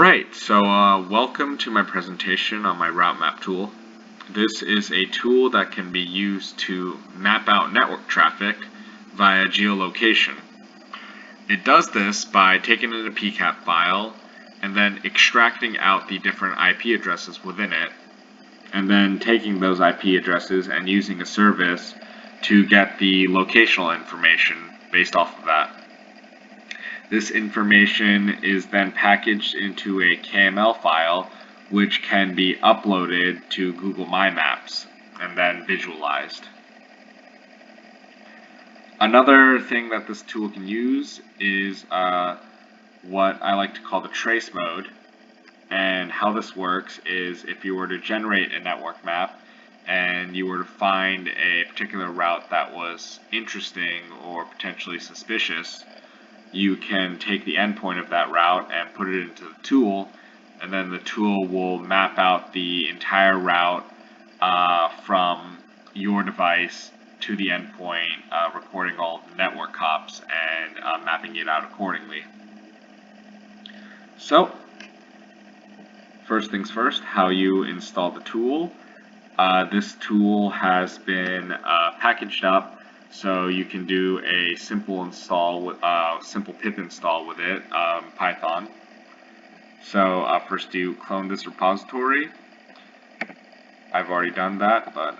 Alright, so welcome to my presentation on my route map tool. This is a tool that can be used to map out network traffic via geolocation. It does this by taking in a PCAP file and then extracting out the different IP addresses within it, and then taking those IP addresses and using a service to get the locational information based off of that. This information is then packaged into a KML file, which can be uploaded to Google My Maps and then visualized. Another thing that this tool can use is what I like to call the trace mode. And how this works is if you were to generate a network map and you were to find a particular route that was interesting or potentially suspicious, you can take the endpoint of that route and put it into the tool, and then the tool will map out the entire route from your device to the endpoint, recording all of the network hops and mapping it out accordingly. So, first things first, how you install the tool. This tool has been packaged up so you can do a simple install with simple pip install with it, Python. So first you clone this repository. I've already done that, but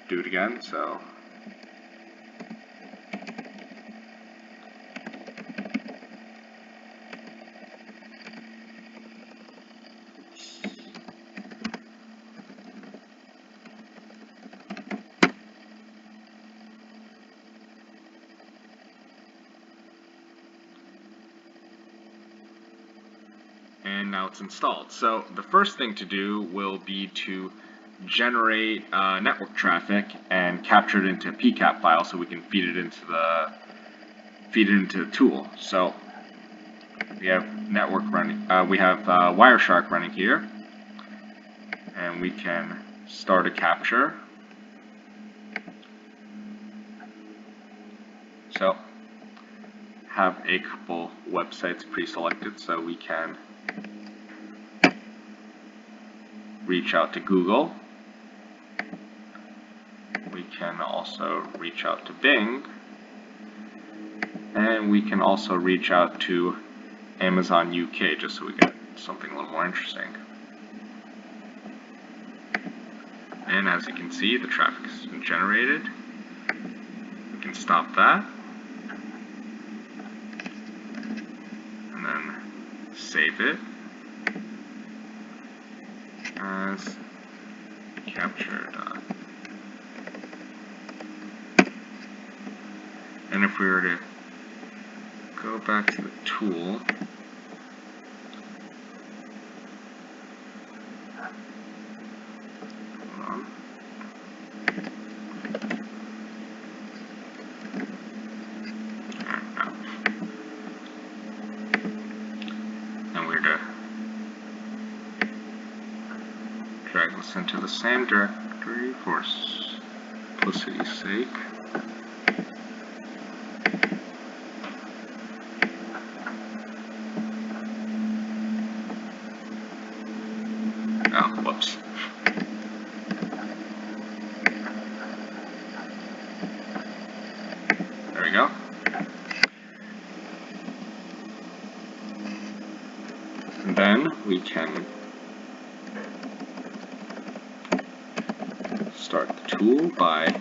do it again. So and now it's installed. So the first thing to do will be to generate network traffic and capture it into a PCAP file so we can feed it into the tool. So we have network running. We have Wireshark running here, and we can start a capture. So have a couple websites pre-selected so we can reach out to Google. We can also reach out to Bing, and we can also reach out to Amazon UK just so we get something a little more interesting. And as you can see, the traffic has been generated. We can stop that and then save it as captured. And if we were to go back to the tool, hold on. And we're to drag this into the same directory for simplicity's sake. Oh, whoops. There we go. And then we can start the tool by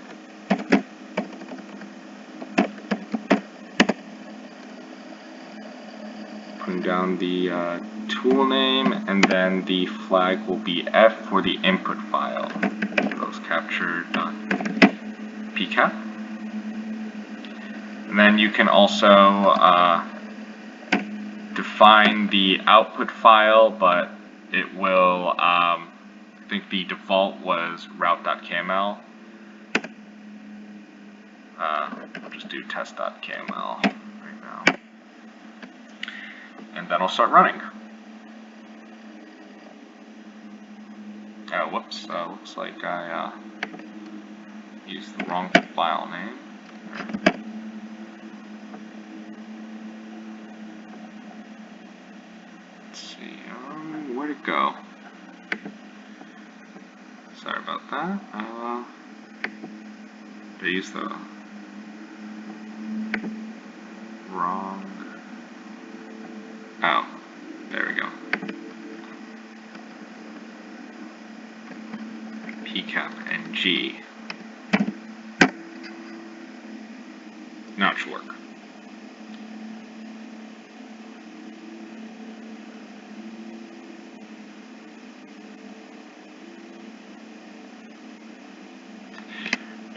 putting down the tool name, and then the flag will be F for the input file. Those capture.pcap. And then you can also define the output file, but it will, I think the default was route.kml. I'll just do test.kml right now. And then I'll start running. Oh, whoops, looks like I used the wrong file name. let's see, where'd it go? Sorry about that. They used the wrong. Oh, there we go. P-cap and G. Now it should work.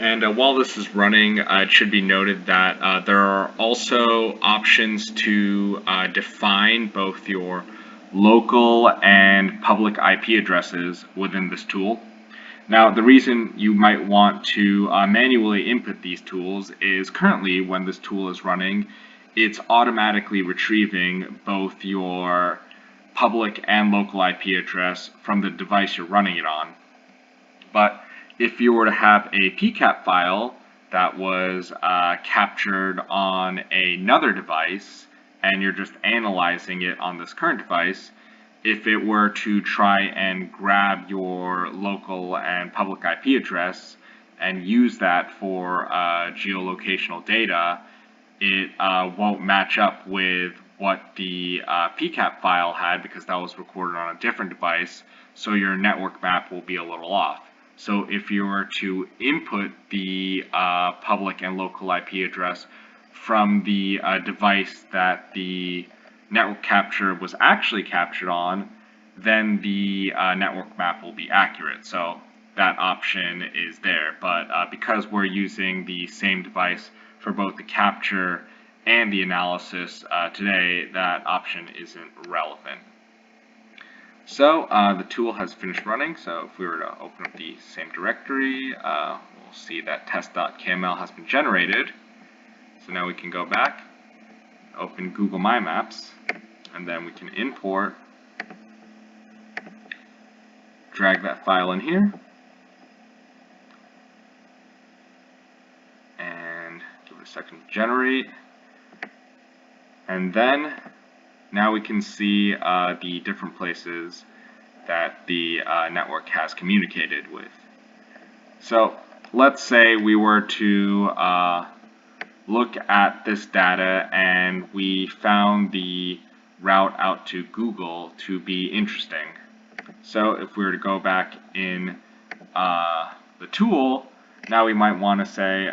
And while this is running, it should be noted that there are also options to define both your local and public IP addresses within this tool. Now, the reason you might want to manually input these tools is currently when this tool is running, it's automatically retrieving both your public and local IP address from the device you're running it on. But if you were to have a PCAP file that was captured on another device and you're just analyzing it on this current device, if it were to try and grab your local and public IP address and use that for geolocational data, it won't match up with what the PCAP file had because that was recorded on a different device, so your network map will be a little off. So if you were to input the public and local IP address from the device that the network capture was actually captured on, then the network map will be accurate. So that option is there. But because we're using the same device for both the capture and the analysis today, that option isn't relevant. So the tool has finished running, so if we were to open up the same directory, we'll see that test.kml has been generated. So now we can go back, open Google My Maps, and then we can import, drag that file in here, and give it a second to generate. And then now we can see the different places that the network has communicated with. So let's say we were to look at this data and we found the route out to Google to be interesting. So if we were to go back in the tool, now we might want to say,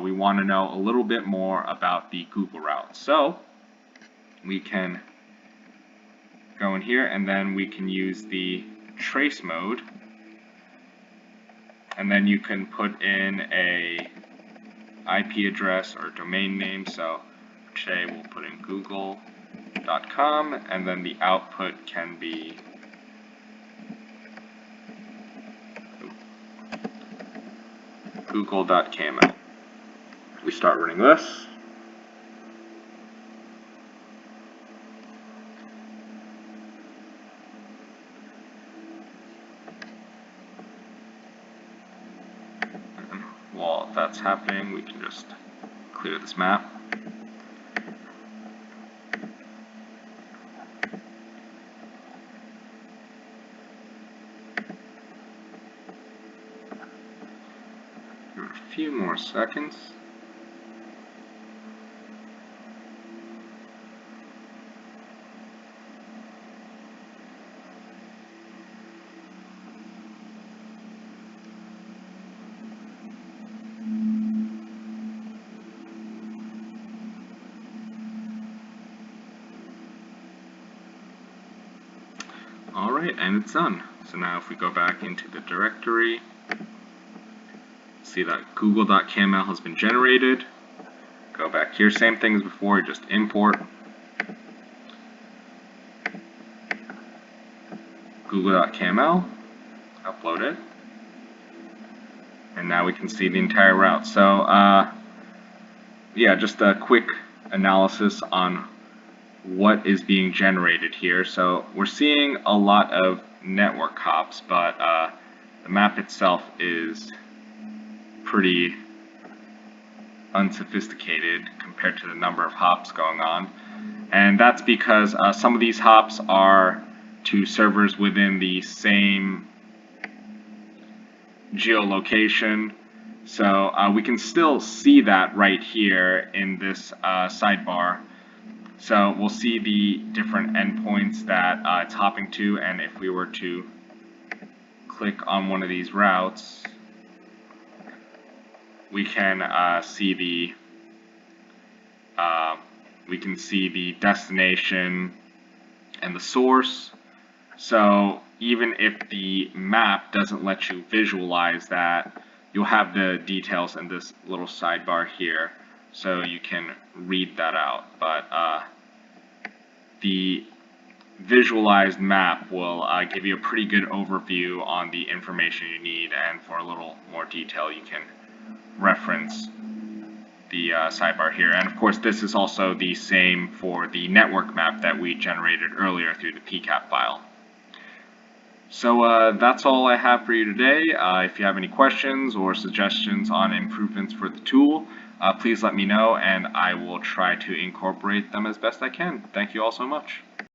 we want to know a little bit more about the Google route. So we can go in here and then we can use the trace mode, and then you can put in a IP address or domain name. So today we'll put in google.com, and then the output can be google.kml. We start running this. While that's happening, we can just clear this map. Give it a few more seconds. Alright, and it's done. So now if we go back into the directory, see that google.kml has been generated. Go back here, same thing as before, just import google.kml, upload it, and now we can see the entire route. So yeah, just a quick analysis on what is being generated here. So we're seeing a lot of network hops, but the map itself is pretty unsophisticated compared to the number of hops going on. And that's because some of these hops are to servers within the same geolocation. So we can still see that right here in this sidebar. So we'll see the different endpoints that it's hopping to, and if we were to click on one of these routes, we can see the destination and the source. So even if the map doesn't let you visualize that, you'll have the details in this little sidebar here, so you can read that out. But the visualized map will give you a pretty good overview on the information you need, and for a little more detail you can reference the sidebar here. And of course this is also the same for the network map that we generated earlier through the PCAP file. So that's all I have for you today. If you have any questions or suggestions on improvements for the tool, please let me know and I will try to incorporate them as best I can. Thank you all so much.